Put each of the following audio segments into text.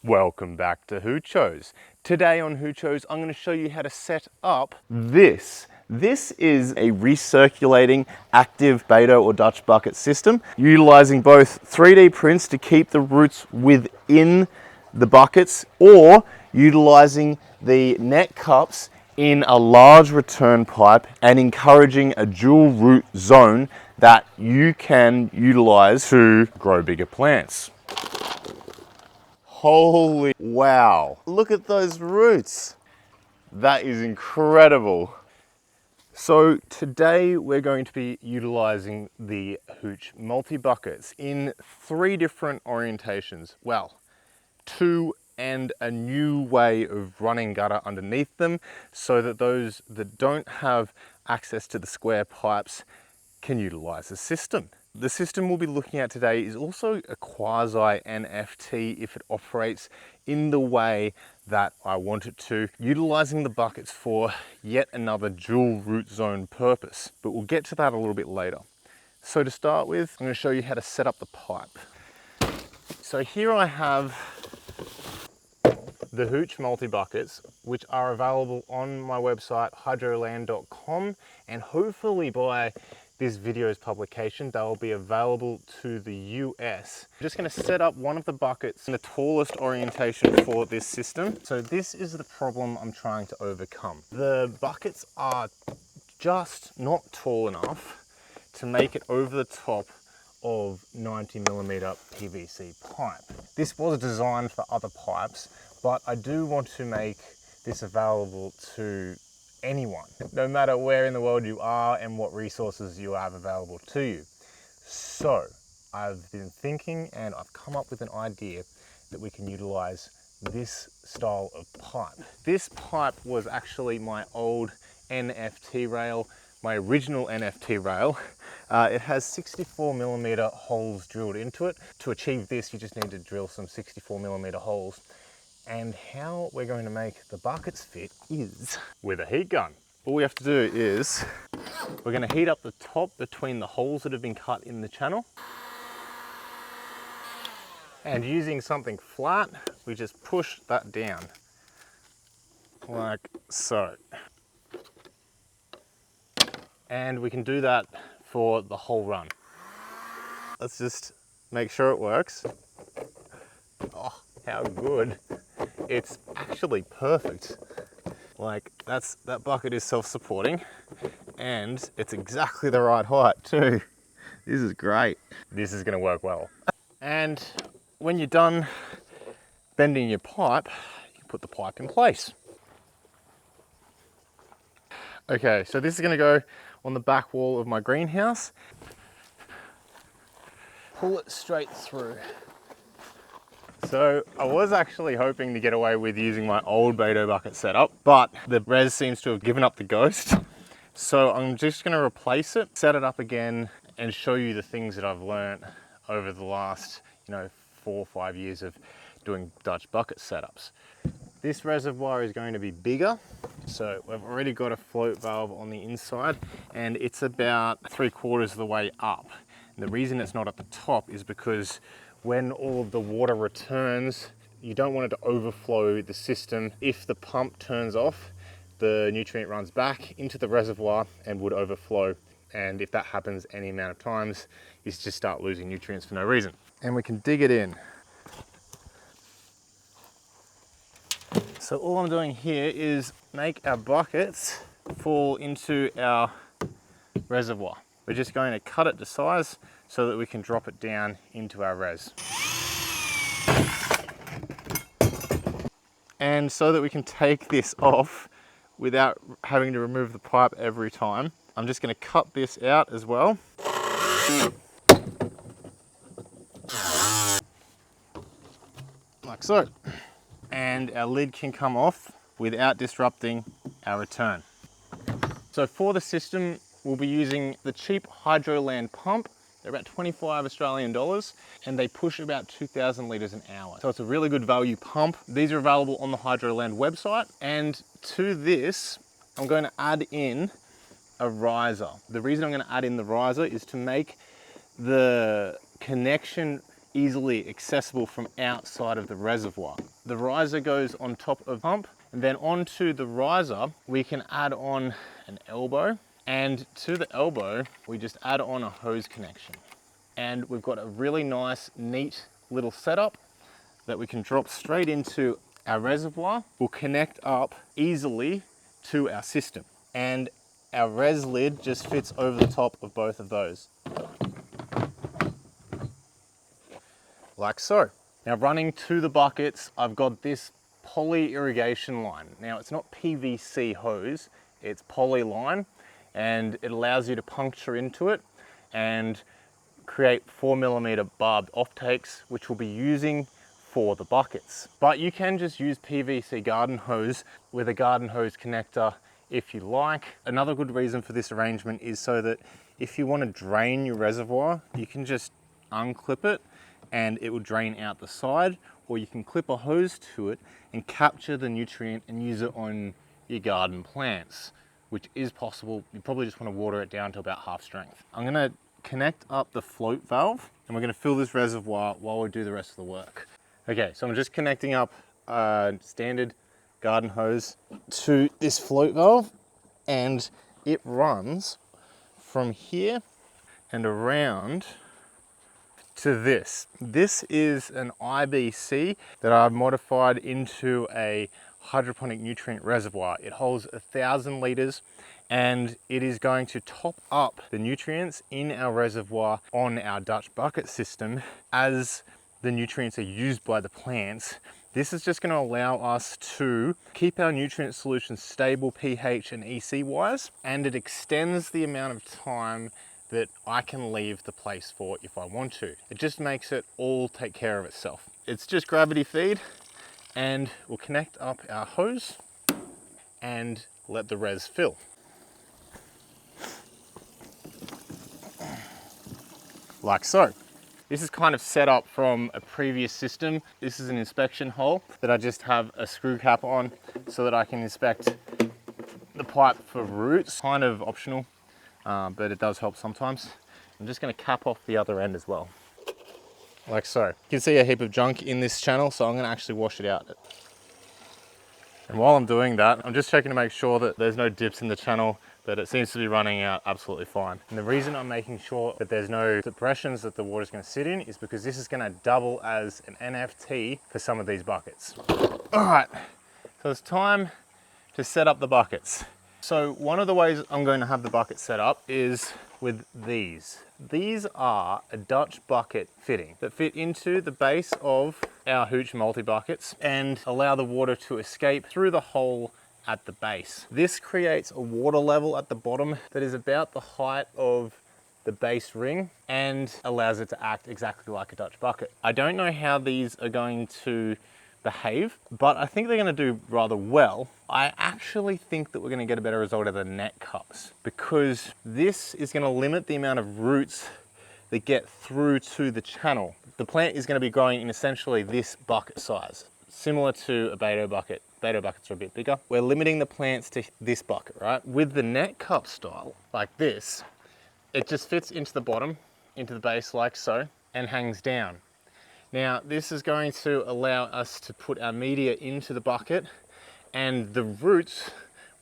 Welcome back to Hoochos. Today on Hoochos, I'm going to show you how to set up this. This is a recirculating active beta or Dutch bucket system, utilizing both 3D prints to keep the roots within the buckets or utilizing the net cups in a large return pipe and encouraging a dual root zone that you can utilize to grow bigger plants. Holy wow, look at those roots. That is incredible. So today we're going to be utilizing the Hooch Multi Buckets in 3 different orientations. Well, 2 and a new way of running gutter underneath them so that those that don't have access to the square pipes can utilize the system. The system we'll be looking at today is also a quasi NFT if it operates in the way that I want it to, utilizing the buckets for yet another dual root zone purpose, but we'll get to that a little bit later. So to start with, I'm going to show you how to set up the pipe. So here I have the Hooch Multi Buckets, which are available on my website hydroland.com, and hopefully by this video's publication they'll be available to the US. I'm just going to set up one of the buckets in the tallest orientation for this system. So this is the problem I'm trying to overcome. The buckets are just not tall enough to make it over the top of 90mm PVC pipe. This was designed for other pipes, but I do want to make this available to anyone, no matter where in the world you are and what resources you have available to you. So I've been thinking and I've come up with an idea that we can utilize this style of pipe. This pipe was actually my old NFT rail, my original NFT rail. It has 64mm holes drilled into it. To achieve this, you just need to drill some 64mm holes. And how we're going to make the buckets fit is with a heat gun. All we have to do is, we're going to heat up the top between the holes that have been cut in the channel. And using something flat, we just push that down, like so. And we can do that for the whole run. Let's just make sure it works. Oh, how good. It's actually perfect. Like that bucket is self-supporting and it's exactly the right height too. This is great. This is gonna work well. And when you're done bending your pipe, you put the pipe in place. Okay, so this is gonna go on the back wall of my greenhouse. Pull it straight through. So I was actually hoping to get away with using my old beta bucket setup, but the res seems to have given up the ghost. So I'm just going to replace it, set it up again, and show you the things that I've learned over the last, 4 or 5 years of doing Dutch bucket setups. This reservoir is going to be bigger. So we've already got a float valve on the inside and it's about 3/4 of the way up. And the reason it's not at the top is because when all of the water returns, you don't want it to overflow the system. If the pump turns off, the nutrient runs back into the reservoir and would overflow. And if that happens any amount of times, you just start losing nutrients for no reason. And we can dig it in. So all I'm doing here is make our buckets fall into our reservoir. We're just going to cut it to size so that we can drop it down into our res. And so that we can take this off without having to remove the pipe every time, I'm just going to cut this out as well. Like so. And our lid can come off without disrupting our return. So for the system, we'll be using the cheap Hydroland pump. They're about 25 Australian dollars and they push about 2,000 litres an hour. So it's a really good value pump. These are available on the Hydroland website. And to this, I'm going to add in a riser. The reason I'm going to add in the riser is to make the connection easily accessible from outside of the reservoir. The riser goes on top of the pump, and then onto the riser, we can add on an elbow, and to the elbow, we just add on a hose connection. And we've got a really nice, neat little setup that we can drop straight into our reservoir. Will connect up easily to our system. And our res lid just fits over the top of both of those. Like so. Now running to the buckets, I've got this poly irrigation line. Now it's not PVC hose, it's poly line, and it allows you to puncture into it and create 4mm barbed offtakes, which we'll be using for the buckets. But you can just use PVC garden hose with a garden hose connector if you like. Another good reason for this arrangement is so that if you want to drain your reservoir, you can just unclip it and it will drain out the side, or you can clip a hose to it and capture the nutrient and use it on your garden plants, which is possible. You probably just want to water it down to about half strength. I'm gonna connect up the float valve and we're gonna fill this reservoir while we do the rest of the work. Okay, so I'm just connecting up a standard garden hose to this float valve, and it runs from here and around to this. This is an IBC that I've modified into a hydroponic nutrient reservoir. It holds 1,000 liters and it is going to top up the nutrients in our reservoir on our Dutch bucket system as the nutrients are used by the plants. This is just going to allow us to keep our nutrient solution stable pH and EC wise, and it extends the amount of time that I can leave the place for if I want to. It just makes it all take care of itself. It's just gravity feed, and we'll connect up our hose and let the res fill. Like so. This is kind of set up from a previous system. This is an inspection hole that I just have a screw cap on so that I can inspect the pipe for roots. Kind of optional, but it does help sometimes. I'm just going to cap off the other end as well. Like so. You can see a heap of junk in this channel, so I'm going to actually wash it out. And while I'm doing that, I'm just checking to make sure that there's no dips in the channel, but it seems to be running out absolutely fine. And the reason I'm making sure that there's no depressions that the water's going to sit in is because this is going to double as an NFT for some of these buckets. All right, so it's time to set up the buckets. So one of the ways I'm going to have the bucket set up is with these. These are a Dutch bucket fitting that fit into the base of our Hooch Multi Buckets and allow the water to escape through the hole at the base. This creates a water level at the bottom that is about the height of the base ring and allows it to act exactly like a Dutch bucket. I don't know how these are going to behave, but I think they're going to do rather well. I actually think that we're going to get a better result of the net cups, because this is going to limit the amount of roots that get through to the channel. The plant is going to be growing in essentially this bucket size, similar to a Beto bucket. Beto buckets are a bit bigger. We're limiting the plants to this bucket, right? With the net cup style, like this, it just fits into the bottom, into the base like so, and hangs down. Now, this is going to allow us to put our media into the bucket, and the roots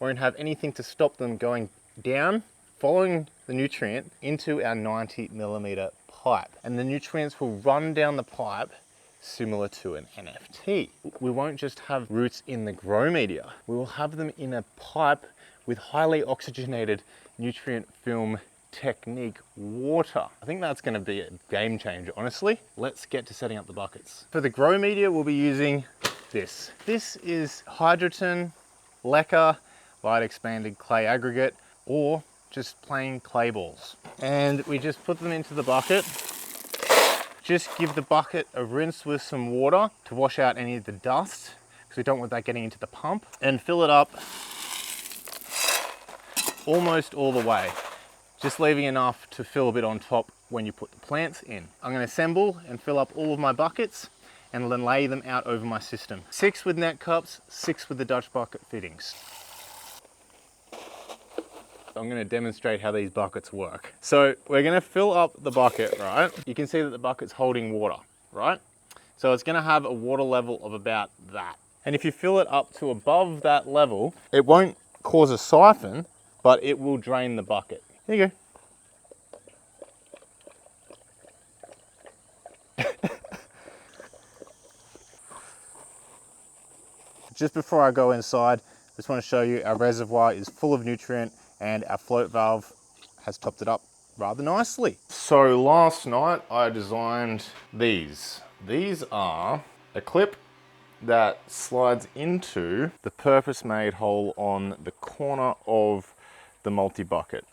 won't have anything to stop them going down, following the nutrient into our 90mm pipe. And the nutrients will run down the pipe similar to an NFT. We won't just have roots in the grow media, we will have them in a pipe with highly oxygenated nutrient film technique water. I think that's going to be a game changer, honestly. Let's get to setting up the buckets. For the grow media, we'll be using this. This is Hydroton, Leca, light expanded clay aggregate, or just plain clay balls. And we just put them into the bucket. Just give the bucket a rinse with some water to wash out any of the dust, because we don't want that getting into the pump, and fill it up almost all the way, just leaving enough to fill a bit on top when you put the plants in. I'm going to assemble and fill up all of my buckets and then lay them out over my system. 6 with net cups, 6 with the Dutch bucket fittings. I'm going to demonstrate how these buckets work. So we're going to fill up the bucket, right? You can see that the bucket's holding water, right? So it's gonna have a water level of about that. And if you fill it up to above that level, it won't cause a siphon, but it will drain the bucket. There you go. Just before I go inside, I just want to show you our reservoir is full of nutrient and our float valve has topped it up rather nicely. So last night I designed these. These are a clip that slides into the purpose-made hole on the corner of the multi-bucket.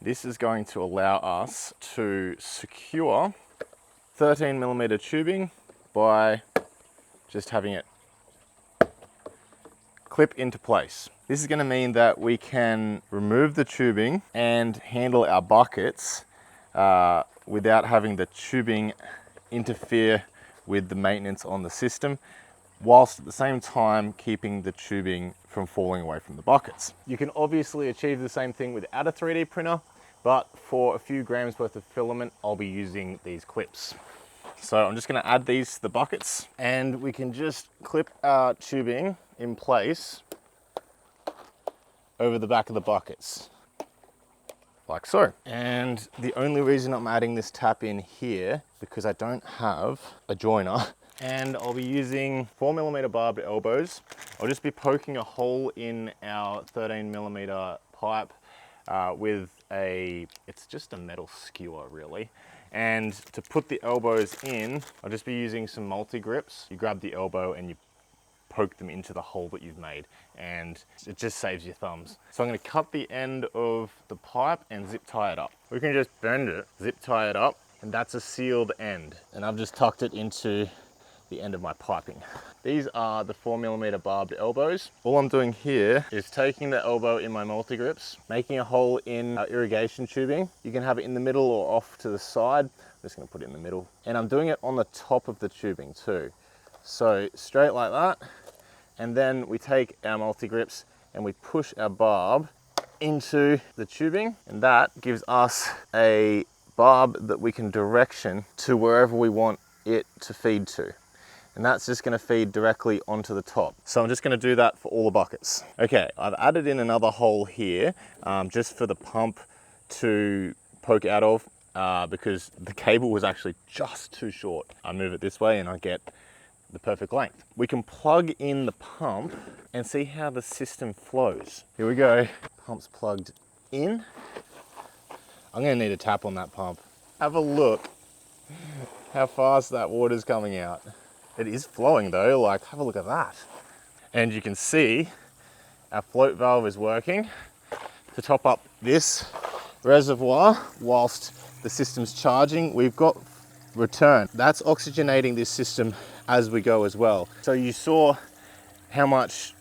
This is going to allow us to secure 13mm tubing by just having it clip into place. This is going to mean that we can remove the tubing and handle our buckets without having the tubing interfere with the maintenance on the system, whilst at the same time keeping the tubing from falling away from the buckets. You can obviously achieve the same thing without a 3D printer, but for a few grams worth of filament, I'll be using these clips. So I'm just going to add these to the buckets and we can just clip our tubing in place over the back of the buckets, like so. And the only reason I'm adding this tap in here, because I don't have a joiner, and I'll be using 4mm barbed elbows. I'll just be poking a hole in our 13mm pipe with it's just a metal skewer really. And to put the elbows in, I'll just be using some multi-grips. You grab the elbow and you poke them into the hole that you've made, and it just saves your thumbs. So I'm going to cut the end of the pipe and zip tie it up. We can just bend it, zip tie it up, and that's a sealed end. And I've just tucked it into the end of my piping. These are the 4mm barbed elbows. All I'm doing here is taking the elbow in my multi-grips, making a hole in our irrigation tubing. You can have it in the middle or off to the side. I'm just going to put it in the middle. And I'm doing it on the top of the tubing too. So straight like that. And then we take our multi-grips and we push our barb into the tubing, and that gives us a barb that we can direction to wherever we want it to feed to. And that's just going to feed directly onto the top. So I'm just going to do that for all the buckets. Okay, I've added in another hole here just for the pump to poke out of because the cable was actually just too short. I move it this way and I get the perfect length. We can plug in the pump and see how the system flows. Here we go. Pump's plugged in. I'm going to need a tap on that pump. Have a look how fast that water's coming out. It is flowing though, like have a look at that. And you can see our float valve is working to top up this reservoir whilst the system's charging. We've got return. That's oxygenating this system as we go as well. So you saw how much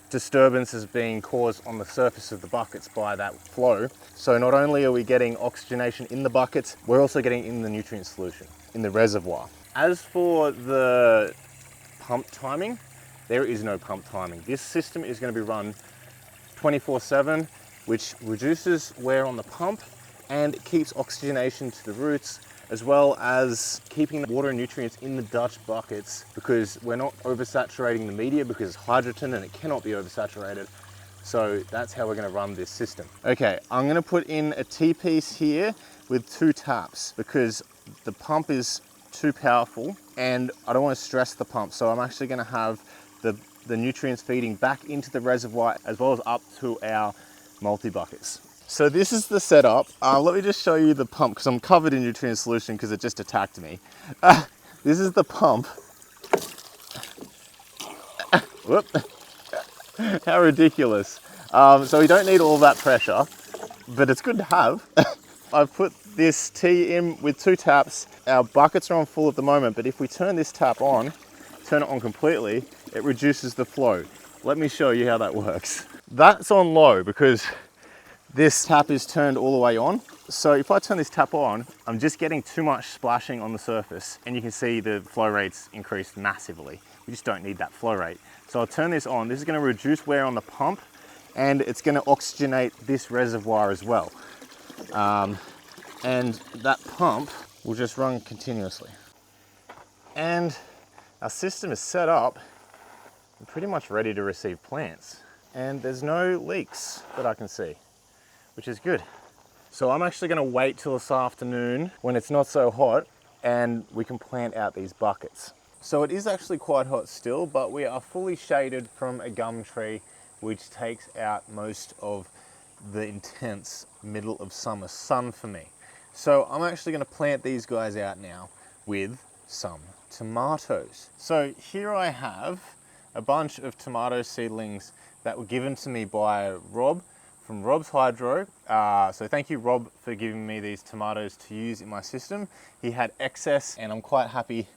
disturbance is being caused on the surface of the buckets by that flow. So not only are we getting oxygenation in the buckets, we're also getting in the nutrient solution in the reservoir. As for the pump timing, there is no pump timing. This system is going to be run 24/7, which reduces wear on the pump and it keeps oxygenation to the roots, as well as keeping the water and nutrients in the Dutch buckets, because we're not oversaturating the media because it's hydrogen and it cannot be oversaturated. So that's how we're going to run this system. Okay, I'm going to put in a T-piece here with 2 taps because the pump is too powerful and I don't want to stress the pump. So I'm actually going to have the nutrients feeding back into the reservoir as well as up to our multi-buckets. So this is the setup. Let me just show you the pump because I'm covered in nutrient solution because it just attacked me. This is the pump. Whoop. How ridiculous. So we don't need all that pressure, but it's good to have. I've put this T in with 2 taps. Our buckets are on full at the moment, but if we turn this tap on, turn it on completely, it reduces the flow. Let me show you how that works. That's on low because this tap is turned all the way on. So if I turn this tap on, I'm just getting too much splashing on the surface and you can see the flow rates increased massively. We just don't need that flow rate. So I'll turn this on. This is going to reduce wear on the pump and it's going to oxygenate this reservoir as well. And that pump will just run continuously. And our system is set up and pretty much ready to receive plants. And there's no leaks that I can see, which is good. So I'm actually gonna wait till this afternoon when it's not so hot and we can plant out these buckets. So it is actually quite hot still, but we are fully shaded from a gum tree, which takes out most of the intense middle of summer sun for me. So I'm actually gonna plant these guys out now with some tomatoes. So here I have a bunch of tomato seedlings that were given to me by Rob from Rob's Hydro. So thank you, Rob, for giving me these tomatoes to use in my system. He had excess and I'm quite happy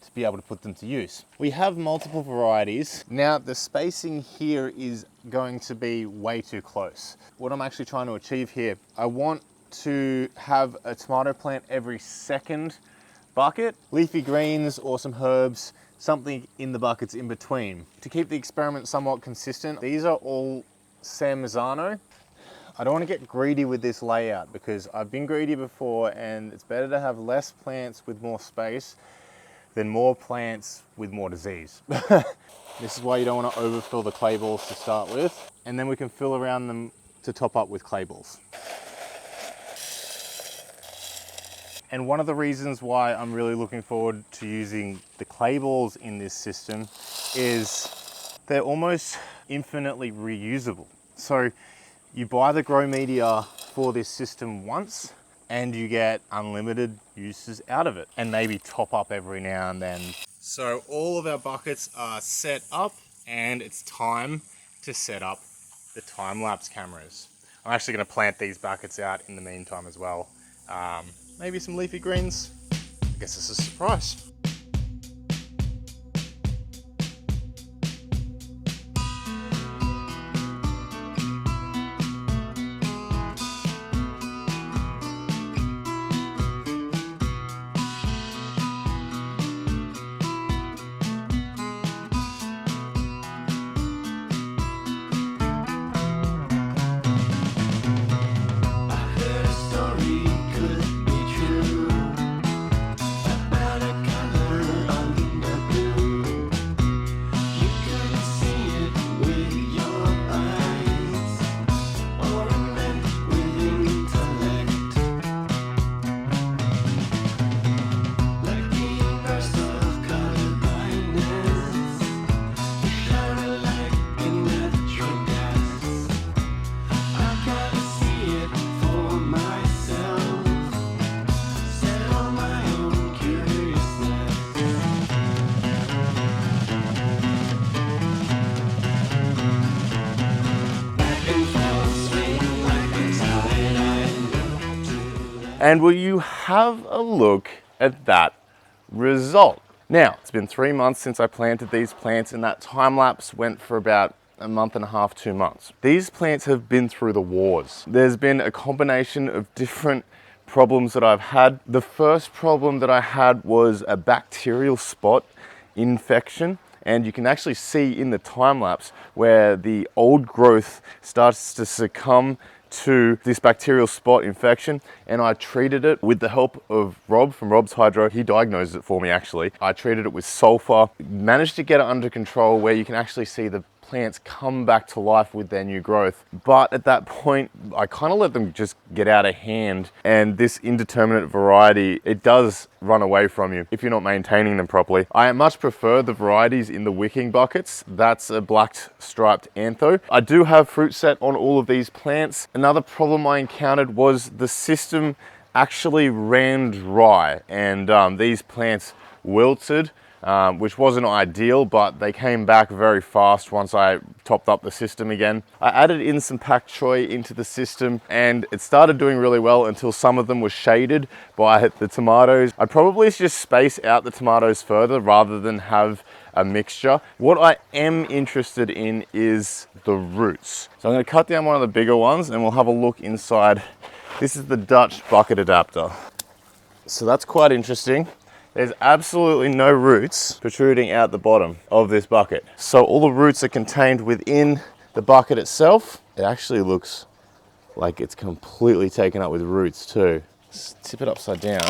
to be able to put them to use. We have multiple varieties. Now the spacing here is going to be way too close. What I'm actually trying to achieve here, I want to have a tomato plant every second bucket, leafy greens or some herbs, something in the buckets in between. To keep the experiment somewhat consistent, these are all San Marzano. I don't want to get greedy with this layout because I've been greedy before, and it's better to have less plants with more space than more plants with more disease. This is why you don't want to overfill the clay balls to start with, and then we can fill around them to top up with clay balls. And one of the reasons why I'm really looking forward to using the clay balls in this system is they're almost infinitely reusable. So you buy the grow media for this system once and you get unlimited uses out of it, and maybe top up every now and then. So all of our buckets are set up and it's time to set up the time-lapse cameras. I'm actually going to plant these buckets out in the meantime as well. Maybe some leafy greens. I guess it's a surprise. And will you have a look at that result? Now, it's been 3 months since I planted these plants, and that time lapse went for about a month and a half, 2 months. These plants have been through the wars. There's been a combination of different problems that I've had. The first problem that I had was a bacterial spot infection. And you can actually see in the time lapse where the old growth starts to succumb to this bacterial spot infection, and I treated it with the help of Rob from Rob's Hydro. He diagnosed it for me actually. I treated it with sulfur, managed to get it under control where you can actually see the plants come back to life with their new growth. But at that point, I kind of let them just get out of hand, and this indeterminate variety, it does run away from you if you're not maintaining them properly. I much prefer the varieties in the wicking buckets. That's a black striped antho. I do have fruit set on all of these plants. Another problem I encountered was the system actually ran dry, and these plants wilted, which wasn't ideal, but they came back very fast once I topped up the system again. I added in some pak choi into the system, and it started doing really well until some of them were shaded by the tomatoes. I'd probably just space out the tomatoes further rather than have a mixture. What I am interested in is the roots. So I'm going to cut down one of the bigger ones and we'll have a look inside. This is the Dutch bucket adapter. So that's quite interesting. There's absolutely no roots protruding out the bottom of this bucket. So all the roots are contained within the bucket itself. It actually looks like it's completely taken up with roots too. Let's tip it upside down.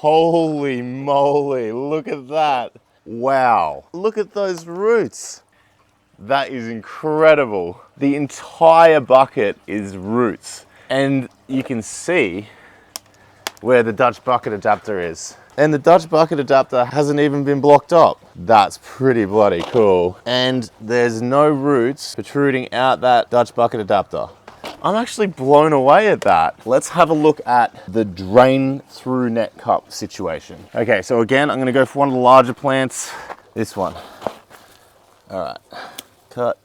Holy moly, look at that. Wow, look at those roots. That is incredible. The entire bucket is roots. And you can see where the Dutch bucket adapter is. And the Dutch bucket adapter hasn't even been blocked up. That's pretty bloody cool. And there's no roots protruding out that Dutch bucket adapter. I'm actually blown away at that. Let's have a look at the drain through net cup situation. Okay, so again, I'm gonna go for one of the larger plants, this one. All right, cut,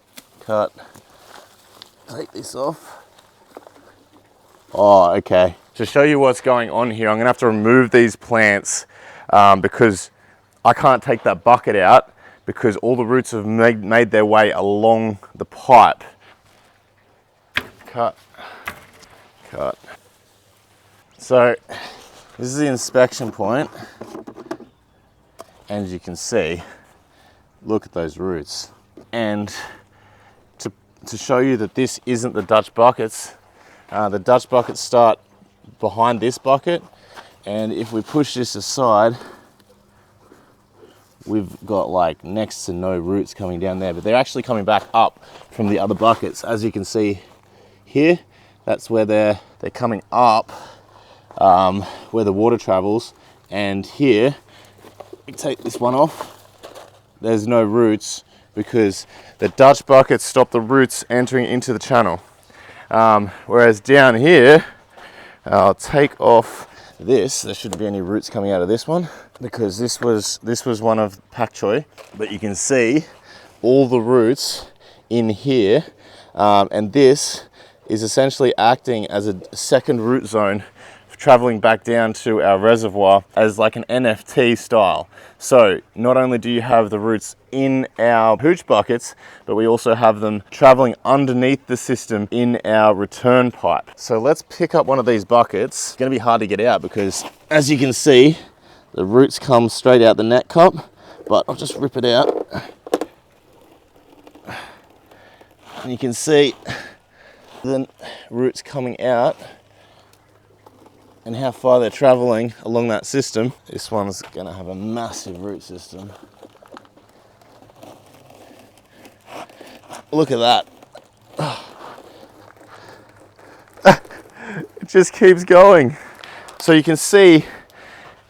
take this off. Oh, okay. To show you what's going on here, I'm gonna have to remove these plants because I can't take that bucket out because all the roots have made their way along the pipe. Cut. So this is the inspection point, and as you can see, look at those roots. And to show you that this isn't the Dutch buckets, the Dutch buckets start behind this bucket, and if we push this aside, we've got like next to no roots coming down there, but they're actually coming back up from the other buckets. As you can see here, that's where they're coming up, where the water travels. And here, we take this one off, there's no roots because the Dutch buckets stop the roots entering into the channel. Whereas down here, I'll take off this. There shouldn't be any roots coming out of this one because this was one of pak choi, but you can see all the roots in here, and this is essentially acting as a second root zone traveling back down to our reservoir as like an NFT style. So not only do you have the roots in our hooch buckets, but we also have them traveling underneath the system in our return pipe. So let's pick up one of these buckets. It's gonna be hard to get out because as you can see, the roots come straight out the net cup, but I'll just rip it out. And you can see the roots coming out and how far they're traveling along that system. This one's gonna have a massive root system. Look at that. It just keeps going. So you can see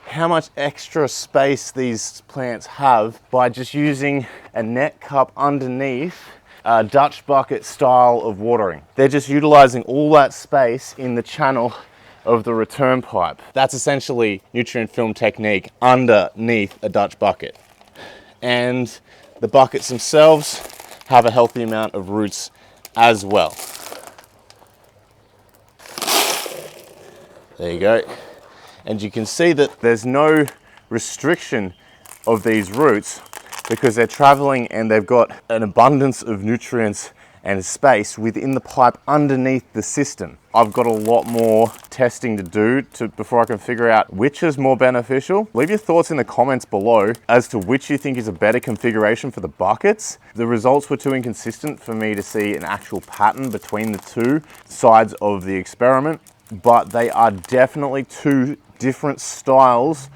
how much extra space these plants have by just using a net cup underneath a Dutch bucket style of watering. They're just utilizing all that space in the channel of the return pipe. That's essentially nutrient film technique underneath a Dutch bucket. And the buckets themselves have a healthy amount of roots as well. There you go. And you can see that there's no restriction of these roots because they're traveling and they've got an abundance of nutrients and space within the pipe underneath the system. I've got a lot more testing to do before I can figure out which is more beneficial. Leave your thoughts in the comments below as to which you think is a better configuration for the buckets. The results were too inconsistent for me to see an actual pattern between the two sides of the experiment, but they are definitely two different styles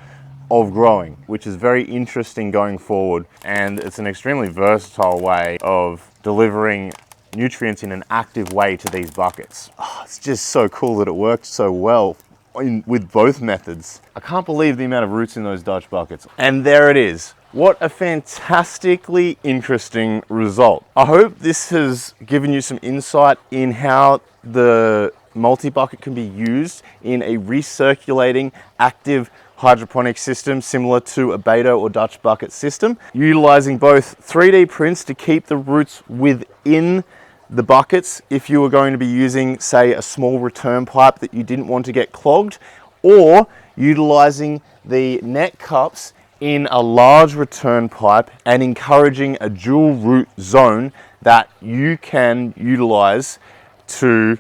of growing, which is very interesting going forward. And it's an extremely versatile way of delivering nutrients in an active way to these buckets. Oh, it's just so cool that it worked so well with both methods. I can't believe the amount of roots in those Dutch buckets. And there it is. What a fantastically interesting result. I hope this has given you some insight in how the multi-bucket can be used in a recirculating active hydroponic system similar to a Beto or Dutch bucket system, utilizing both 3D prints to keep the roots within the buckets if you were going to be using, say, a small return pipe that you didn't want to get clogged, or utilizing the net cups in a large return pipe and encouraging a dual root zone that you can utilize to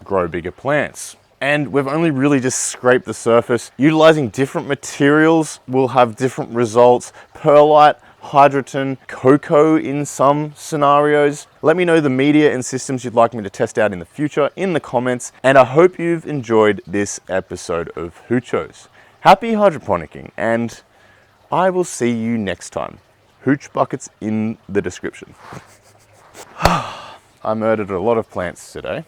grow bigger plants. And we've only really just scraped the surface. Utilizing different materials will have different results. Perlite, hydrogen, cocoa in some scenarios. Let me know the media and systems you'd like me to test out in the future in the comments. And I hope you've enjoyed this episode of Hoochos. Happy hydroponicking, and I will see you next time. Hooch buckets in the description. I murdered a lot of plants today.